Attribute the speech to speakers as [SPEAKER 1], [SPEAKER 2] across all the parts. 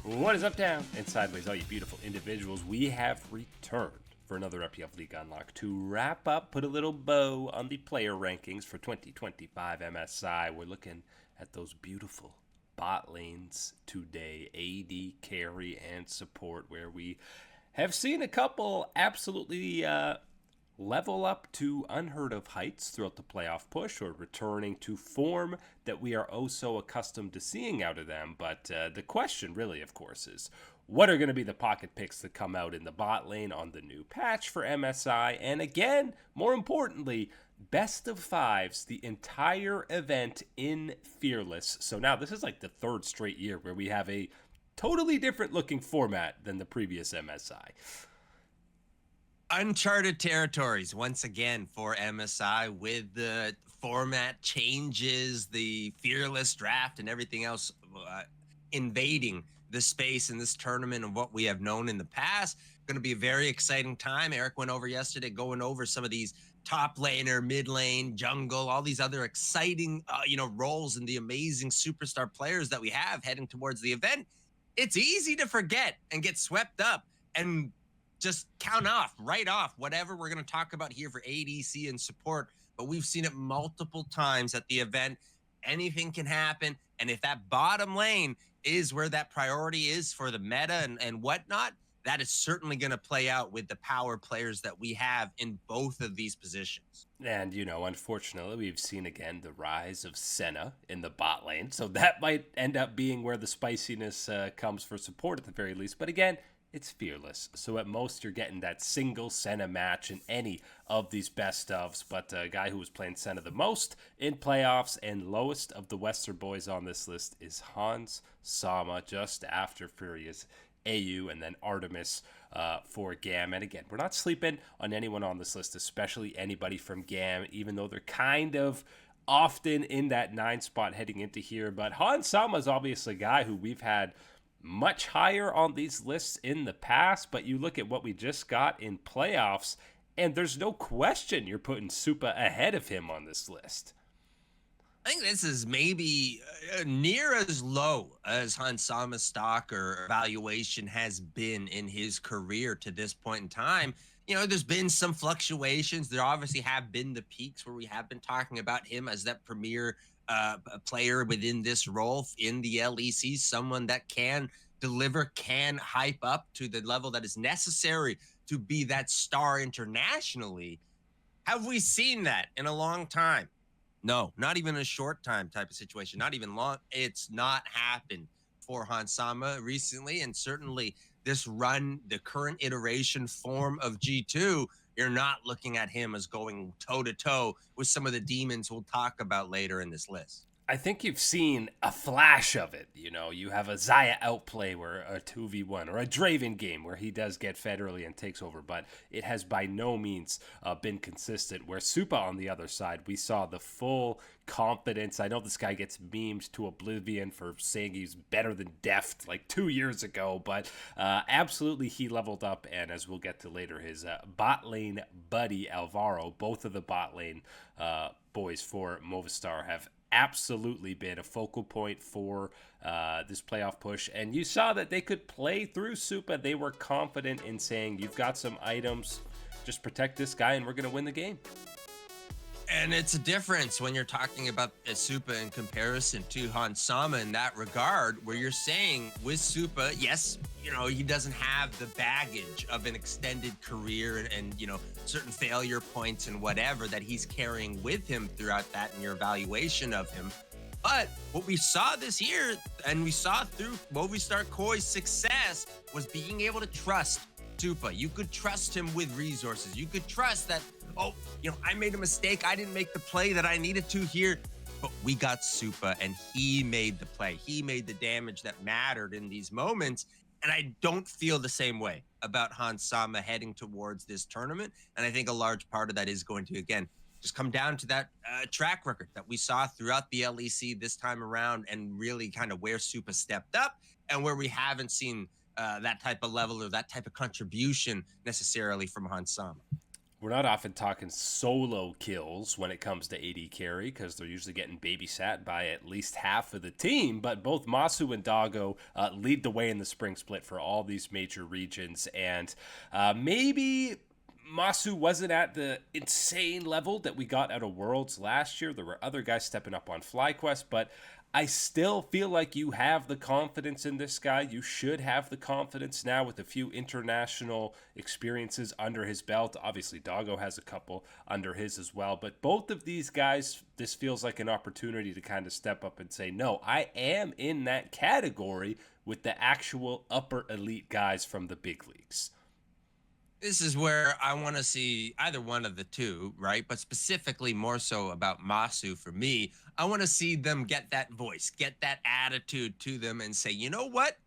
[SPEAKER 1] What is up, down, and sideways, all you beautiful individuals? We have returned for another FPL League Unlock to wrap up, put a little bow on the player rankings for 2025 MSI. We're looking at those beautiful bot lanes today, AD, carry, and support, where we have seen a couple absolutely level up to unheard of heights throughout the playoff push, or returning to form that we are oh so accustomed to seeing out of them. But the question really, of course, is what are going to be the pocket picks that come out in the bot lane on the new patch for MSI? And again, more importantly, best of fives the entire event in Fearless. So now this is like the third straight year where we have a totally different looking format than the previous MSI.
[SPEAKER 2] Uncharted territories once again for MSI, with the format changes, the fearless draft, and everything else invading the space in this tournament of what we have known in the past. Going to be a very exciting time. Eric went over yesterday going over some of these top laner, mid lane, jungle, all these other exciting roles and the amazing superstar players that we have heading towards the event. It's easy to forget and get swept up and just write off whatever we're going to talk about here for ADC and support. But we've seen it multiple times at the event. Anything can happen. And if that bottom lane is where that priority is for the meta and whatnot, that is certainly going to play out with the power players that we have in both of these positions.
[SPEAKER 1] And, unfortunately, we've seen again the rise of Senna in the bot lane. So that might end up being where the spiciness comes for support at the very least. But again, it's Fearless, so at most you're getting that single Senna match in any of these best ofs. But a guy who was playing Senna the most in playoffs and lowest of the Western boys on this list is Hans Sama, just after Furious AU and then Artemis for GAM. And again, we're not sleeping on anyone on this list, especially anybody from GAM, even though they're kind of often in that 9 spot heading into here. But Hans Sama is obviously a guy who we've had much higher on these lists in the past, but you look at what we just got in playoffs, and there's no question you're putting Supa ahead of him on this list.
[SPEAKER 2] I think this is maybe near as low as Hans Sama's stock or valuation has been in his career to this point in time. There's been some fluctuations. There obviously have been the peaks where we have been talking about him as that premier player within this role in the LEC, someone that can deliver, can hype up to the level that is necessary to be that star internationally. Have we seen that in a long time? No, not even a short time type of situation, not even long. It's not happened for Hans Sama recently, and certainly this run, the current iteration form of G2, you're not looking at him as going toe-to-toe with some of the demons we'll talk about later in this list.
[SPEAKER 1] I think you've seen a flash of it. You have a Xayah outplay where a 2v1, or a Draven game where he does get fed early and takes over, but it has by no means been consistent. Where Supa on the other side, we saw the full confidence. I know this guy gets memed to oblivion for saying he's better than Deft like 2 years ago, but absolutely he leveled up, and as we'll get to later, his bot lane buddy Alvaro, both of the bot lane boys for Movistar, have absolutely been a focal point for this playoff push. And you saw that they could play through Supa. They were confident in saying, you've got some items, just protect this guy and we're going to win the game.
[SPEAKER 2] And it's a difference when you're talking about Supa in comparison to Hans Sama in that regard, where you're saying with Supa, yes, he doesn't have the baggage of an extended career and certain failure points and whatever that he's carrying with him throughout that in your evaluation of him. But what we saw this year, and we saw through Movistar Koi's success, was being able to trust Supa. You could trust him with resources. You could trust that, I made a mistake. I didn't make the play that I needed to here. But we got Supa, and he made the play. He made the damage that mattered in these moments. And I don't feel the same way about Hans Sama heading towards this tournament. And I think a large part of that is going to, again, just come down to that track record that we saw throughout the LEC this time around, and really kind of where Supa stepped up and where we haven't seen that type of level or that type of contribution necessarily from Hans Sama.
[SPEAKER 1] We're not often talking solo kills when it comes to AD carry because they're usually getting babysat by at least half of the team. But both Masu and Doggo lead the way in the spring split for all these major regions. And maybe Masu wasn't at the insane level that we got out of Worlds last year. There were other guys stepping up on FlyQuest, but I still feel like you have the confidence in this guy. You should have the confidence now with a few international experiences under his belt. Obviously, Doggo has a couple under his as well. But both of these guys, this feels like an opportunity to kind of step up and say, no, I am in that category with the actual upper elite guys from the big leagues.
[SPEAKER 2] This is where I want to see either one of the two, right? But specifically more so about Masu for me. I want to see them get that voice, get that attitude to them and say, you know what?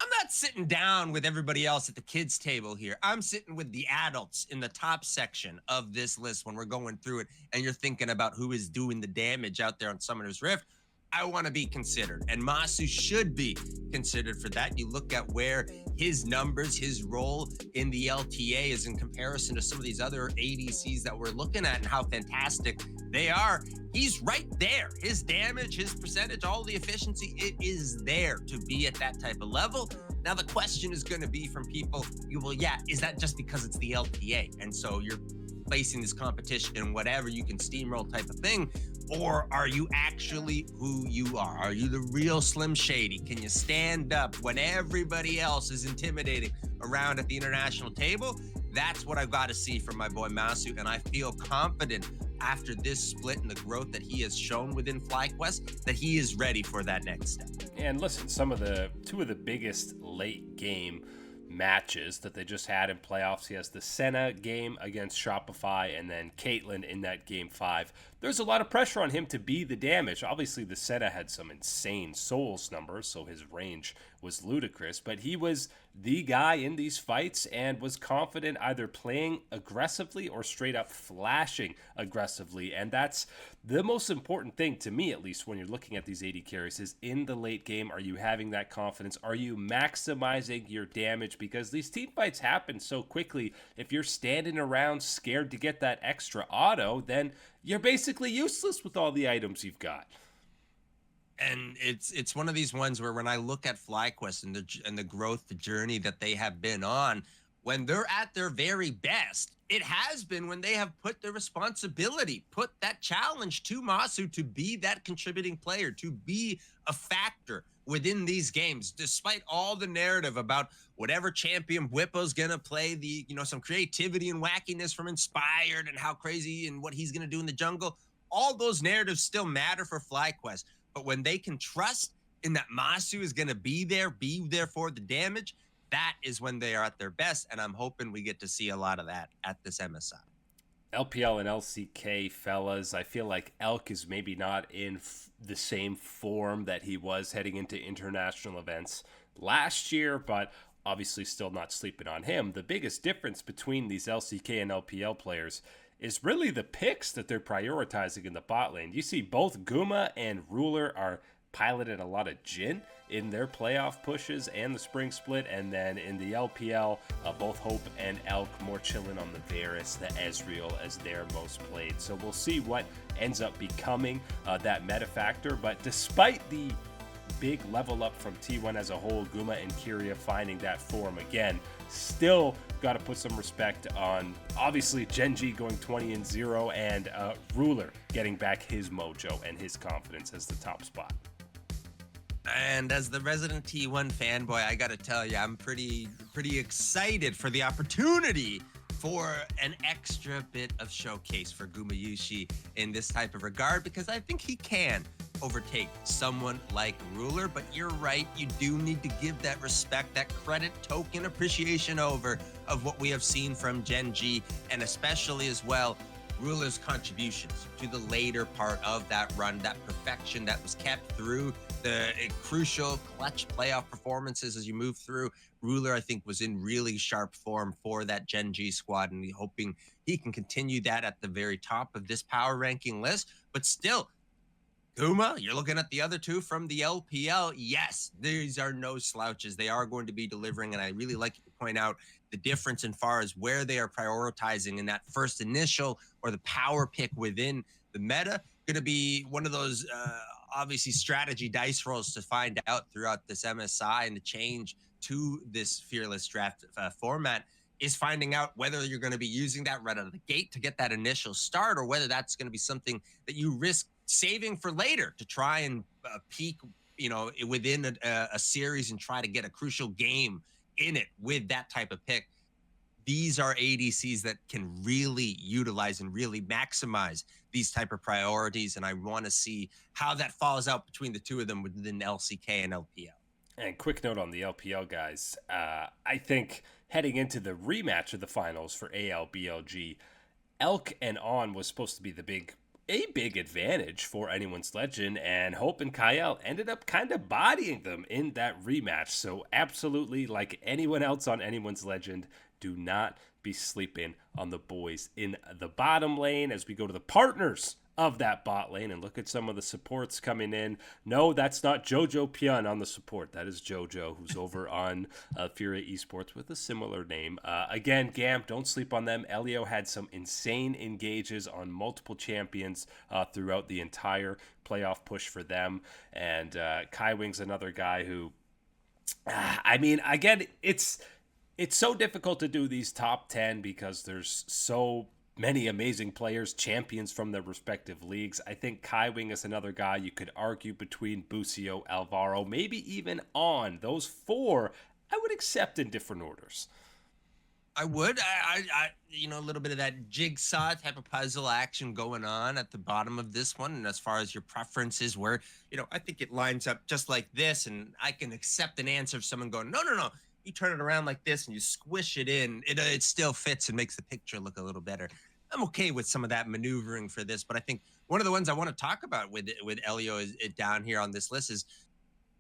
[SPEAKER 2] I'm not sitting down with everybody else at the kids' table here. I'm sitting with the adults in the top section of this list when we're going through it and you're thinking about who is doing the damage out there on Summoner's Rift. I want to be considered, and Masu should be considered for that. You look at where his numbers, his role in the LTA is in comparison to some of these other ADCs that we're looking at and how fantastic they are. He's right there. His damage, his percentage, all the efficiency, it is there to be at that type of level. Now, the question is going to be from people, well, yeah, is that just because it's the LTA? And so you're facing this competition and whatever, you can steamroll type of thing. Or are you actually who you are? Are you the real Slim Shady? Can you stand up when everybody else is intimidating around at the international table? That's what I've got to see from my boy Masu, and I feel confident after this split and the growth that he has shown within FlyQuest that he is ready for that next step.
[SPEAKER 1] And listen, two of the biggest late game matches that they just had in playoffs. He has the Senna game against Shopify and then Caitlyn in that game 5. There's a lot of pressure on him to be the damage. Obviously, the Senna had some insane souls numbers, so his range was ludicrous, but he was the guy in these fights and was confident either playing aggressively or straight up flashing aggressively. And that's the most important thing to me, at least when you're looking at these AD carries, is in the late game, are you having that confidence? Are you maximizing your damage? Because these team fights happen so quickly. If you're standing around scared to get that extra auto, then you're basically useless with all the items you've got.
[SPEAKER 2] And it's one of these ones where when I look at FlyQuest and the growth, the journey that they have been on, when they're at their very best, it has been when they have put the responsibility, put that challenge to Masu to be that contributing player, to be a factor within these games, despite all the narrative about whatever champion Whippo's gonna play, the some creativity and wackiness from Inspired and how crazy and what he's gonna do in the jungle. All those narratives still matter for FlyQuest. But when they can trust in that Masu is going to be there for the damage, that is when they are at their best. And I'm hoping we get to see a lot of that at this MSI.
[SPEAKER 1] LPL and LCK, fellas, I feel like Elk is maybe not in the same form that he was heading into international events last year, but obviously still not sleeping on him. The biggest difference between these LCK and LPL players is really the picks that they're prioritizing in the bot lane. You see both Guma and Ruler are piloted a lot of Jhin in their playoff pushes and the spring split, and then in the LPL, both Hope and Elk more chilling on the Varus, the Ezreal as their most played. So we'll see what ends up becoming that meta factor, but despite the big level up from T1 as a whole, Guma and Kyria finding that form again, still got to put some respect on obviously Gen G going 20-0 and Ruler getting back his mojo and his confidence as the top spot.
[SPEAKER 2] And as the resident T1 fanboy, I got to tell you, I'm pretty excited for the opportunity for an extra bit of showcase for Gumayushi in this type of regard, because I think he can overtake someone like Ruler. But you're right, you do need to give that respect, that credit token appreciation over of what we have seen from Gen G, and especially as well Ruler's contributions to the later part of that run, that perfection that was kept through the crucial clutch playoff performances as you move through. Ruler, I think, was in really sharp form for that Gen G squad, and hoping he can continue that at the very top of this power ranking list. But still, Kuma, you're looking at the other two from the LPL. Yes, these are no slouches. They are going to be delivering. And I really like to point out the difference in far as where they are prioritizing in that first initial or the power pick within the meta. Going to be one of those obviously strategy dice rolls to find out throughout this MSI and the change to this fearless draft format is finding out whether you're going to be using that right out of the gate to get that initial start or whether that's going to be something that you risk saving for later to try and peak, within a series and try to get a crucial game in it with that type of pick. These are ADCs that can really utilize and really maximize these type of priorities. And I want to see how that falls out between the two of them within LCK and LPL.
[SPEAKER 1] And quick note on the LPL guys, I think heading into the rematch of the finals for ALBLG, Elk and On was supposed to be a big advantage for Anyone's Legend, and Hope and Kyle ended up kind of bodying them in that rematch. So absolutely, like anyone else on Anyone's Legend, do not be sleeping on the boys in the bottom lane as we go to the partners of that bot lane and look at some of the supports coming in. No, that's not Jojo Pyun on the support. That is Jojo, who's over on Fury eSports with a similar name. Again, Gam, don't sleep on them. Elio had some insane engages on multiple champions throughout the entire playoff push for them. And Kai Wing's another guy who, again, it's so difficult to do these top 10 because there's so many amazing players, champions from their respective leagues. I think Kai Wing is another guy you could argue between Busio, Alvaro, maybe even On. Those four, I would accept in different orders.
[SPEAKER 2] I would. I a little bit of that jigsaw type of puzzle action going on at the bottom of this one. And as far as your preferences, where, I think it lines up just like this. And I can accept an answer of someone going, no. You turn it around like this and you squish it in, it still fits and makes the picture look a little better. I'm okay with some of that maneuvering for this, but I think one of the ones I want to talk about with Elio is down here on this list is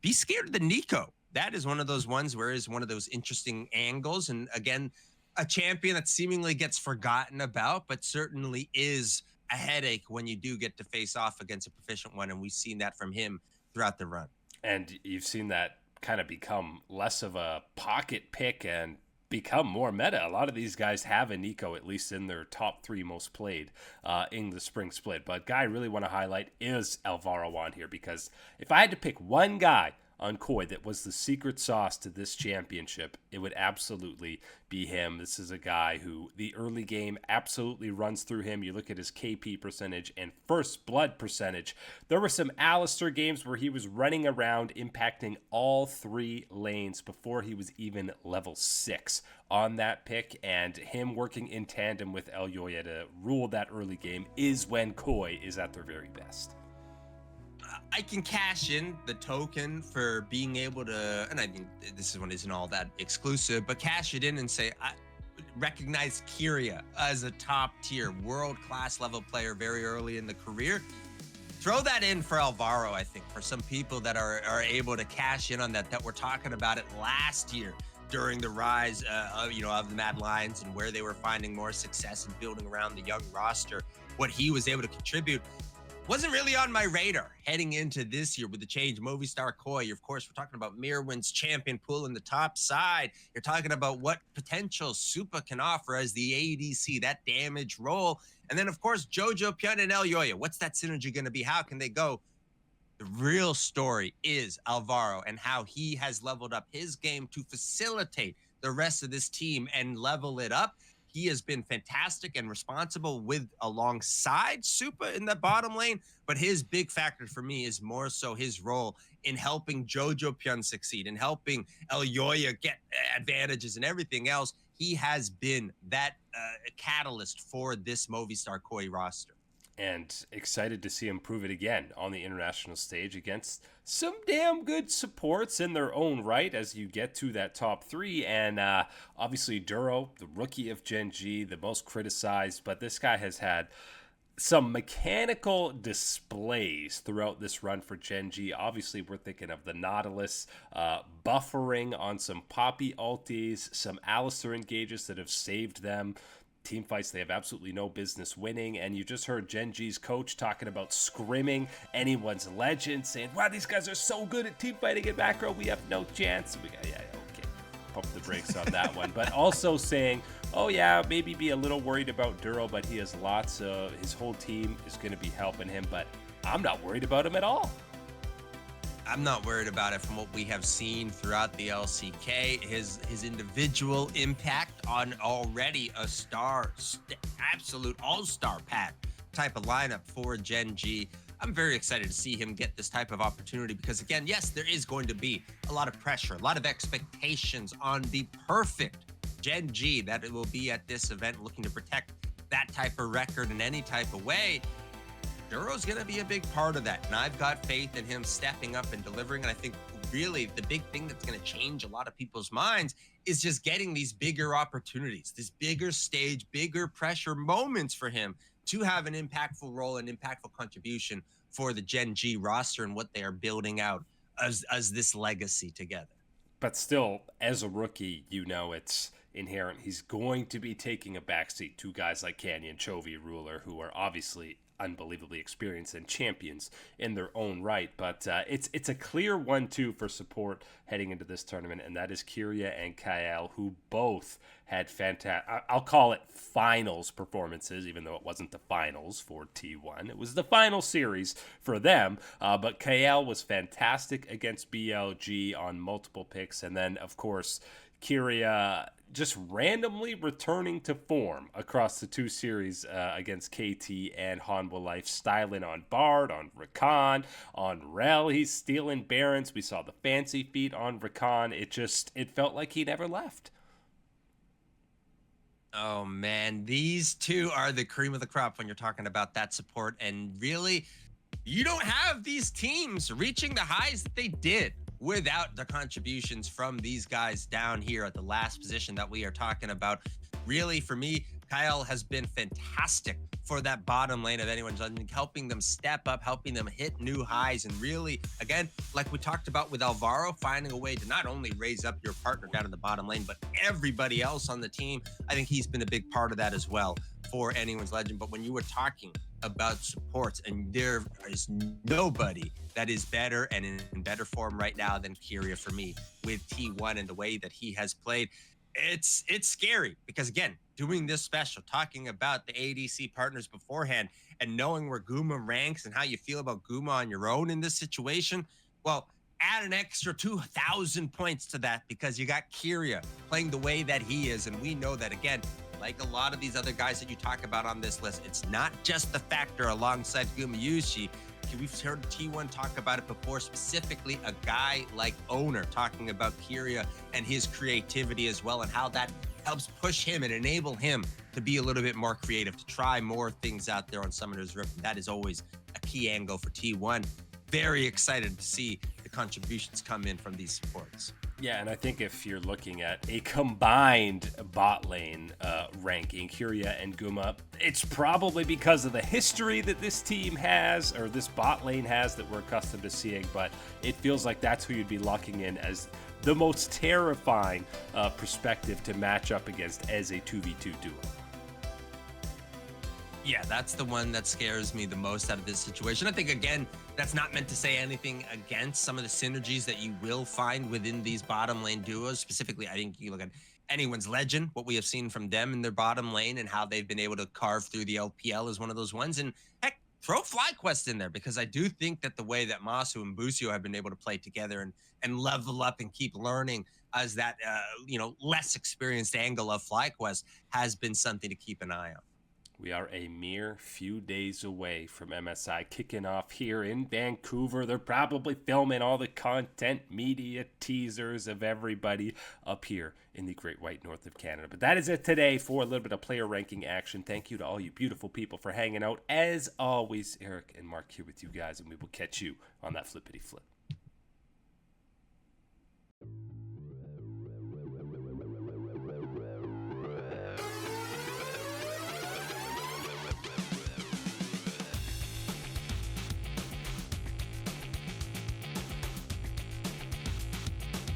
[SPEAKER 2] be scared of the Nico. That is one of those ones where is one of those interesting angles. And again, a champion that seemingly gets forgotten about, but certainly is a headache when you do get to face off against a proficient one. And we've seen that from him throughout the run.
[SPEAKER 1] And you've seen that kind of become less of a pocket pick and become more meta. A lot of these guys have a Nico, at least in their top 3 most played in the spring split. But guy I really want to highlight is Alvaro on here, because if I had to pick one guy on Koi that was the secret sauce to this championship, it would absolutely be him. This is a guy who the early game absolutely runs through him. You look at his KP percentage and first blood percentage. There were some Alistair games where he was running around impacting all 3 lanes before he was even level 6 on that pick, and him working in tandem with Elyoya to rule that early game is when Koi is at their very best.
[SPEAKER 2] I can cash in the token for being able to, and I think this one isn't all that exclusive, but cash it in and say, I recognize Kyria as a top tier, world-class level player very early in the career. Throw that in for Alvaro, I think, for some people that are able to cash in on that were talking about it last year during the rise of the Mad Lions and where they were finding more success in building around the young roster. What he was able to contribute wasn't really on my radar heading into this year with the change. Movistar Koi, of course, we're talking about Mirwin's champion pool in the top side. You're talking about what potential Supa can offer as the ADC, that damage role. And then, of course, Jojo Pyun and Elyoya. What's that synergy going to be? How can they go? The real story is Alvaro and how he has leveled up his game to facilitate the rest of this team and level it up. He has been fantastic and responsible with alongside Supa in the bottom lane, but his big factor for me is more so his role in helping Jojo Pyun succeed and helping Elyoya get advantages and everything else. He has been that catalyst for this Movistar Koi roster.
[SPEAKER 1] And excited to see him prove it again on the international stage against some damn good supports in their own right as you get to that top 3. And obviously Duro, the rookie of Gen G, the most criticized, but this guy has had some mechanical displays throughout this run for Gen G. Obviously, we're thinking of the Nautilus buffering on some Poppy ultis, some Alistair engages that have saved them. team fights they have absolutely no business winning. And you just heard Gen G's coach talking about scrimming anyone's legend, saying, wow, these guys are so good at team fighting in macro, we have no chance. Okay, pump the brakes on that one. But also saying, oh yeah, maybe be a little worried about Duro, but he has lots of, his whole team is going to be helping him, but I'm not worried about him at all.
[SPEAKER 2] I'm not worried about it from what we have seen throughout the LCK. His individual impact on already a absolute all-star pack type of lineup for Gen G. I'm very excited to see him get this type of opportunity because, again, yes, there is going to be a lot of pressure, a lot of expectations on the perfect Gen G that it will be at this event looking to protect that type of record in any type of way. Duro's going to be a big part of that, and I've got faith in him stepping up and delivering. And I think really the big thing that's going to change a lot of people's minds is just getting these bigger opportunities, this bigger stage, bigger pressure moments for him to have an impactful role and impactful contribution for the Gen G roster and what they are building out as this legacy together.
[SPEAKER 1] But still, as a rookie, you know it's inherent. He's going to be taking a backseat to guys like Canyon, Chovy, Ruler, who are obviously unbelievably experienced and champions in their own right. But it's a clear 1-2 for support heading into this tournament, and that is Kyria and Kael, who both had fantastic, I'll call it finals performances, even though it wasn't the finals for T1. It was the final series for them. But Kael was fantastic against BLG on multiple picks. And then, of course, Kyria just randomly returning to form across the two series against KT and Hanwha Life, styling on Bard, on Rakan, on Rel. He's stealing Barons. We saw the fancy feet on Rakan. It felt like he never left.
[SPEAKER 2] Oh man, these two are the cream of the crop when you're talking about that support. And really, you don't have these teams reaching the highs that they did without the contributions from these guys down here at the last position that we are talking about. Really, for me, Kyle has been fantastic for that bottom lane of anyone's legend, helping them step up, helping them hit new highs, and really, again, like we talked about with Alvaro, finding a way to not only raise up your partner down in the bottom lane, but everybody else on the team. I think he's been a big part of that as well for anyone's legend. But when you were talking about supports, and there is nobody that is better and in better form right now than Kyria for me with T1 and the way that he has played. It's scary because, again, doing this special, talking about the ADC partners beforehand and knowing where Guma ranks and how you feel about Guma on your own in this situation, well, add an extra 2,000 points to that because you got Kyria playing the way that he is. And we know that, again, like a lot of these other guys that you talk about on this list, it's not just the factor alongside Gumayushi. We've heard T1 talk about it before, specifically a guy like Owner talking about Kyria and his creativity as well, and how that helps push him and enable him to be a little bit more creative, to try more things out there on Summoner's Rift. And that is always a key angle for T1. Very excited to see the contributions come in from these supports.
[SPEAKER 1] Yeah, and I think if you're looking at a combined bot lane ranking, Kyria and Guma, it's probably because of the history that this team has, or this bot lane has, that we're accustomed to seeing, but it feels like that's who you'd be locking in as the most terrifying perspective to match up against as a 2v2 duo.
[SPEAKER 2] Yeah, that's the one that scares me the most out of this situation. I think, again, that's not meant to say anything against some of the synergies that you will find within these bottom lane duos. Specifically, I think you look at anyone's legend, what we have seen from them in their bottom lane and how they've been able to carve through the LPL is one of those ones. And heck, throw FlyQuest in there, because I do think that the way that Masu and Busio have been able to play together and level up and keep learning as that, less experienced angle of FlyQuest has been something to keep an eye on.
[SPEAKER 1] We are a mere few days away from MSI kicking off here in Vancouver. They're probably filming all the content, media, teasers of everybody up here in the Great White North of Canada. But that is it today for a little bit of player ranking action. Thank you to all you beautiful people for hanging out. As always, Eric and Mark here with you guys, and we will catch you on that flippity flip.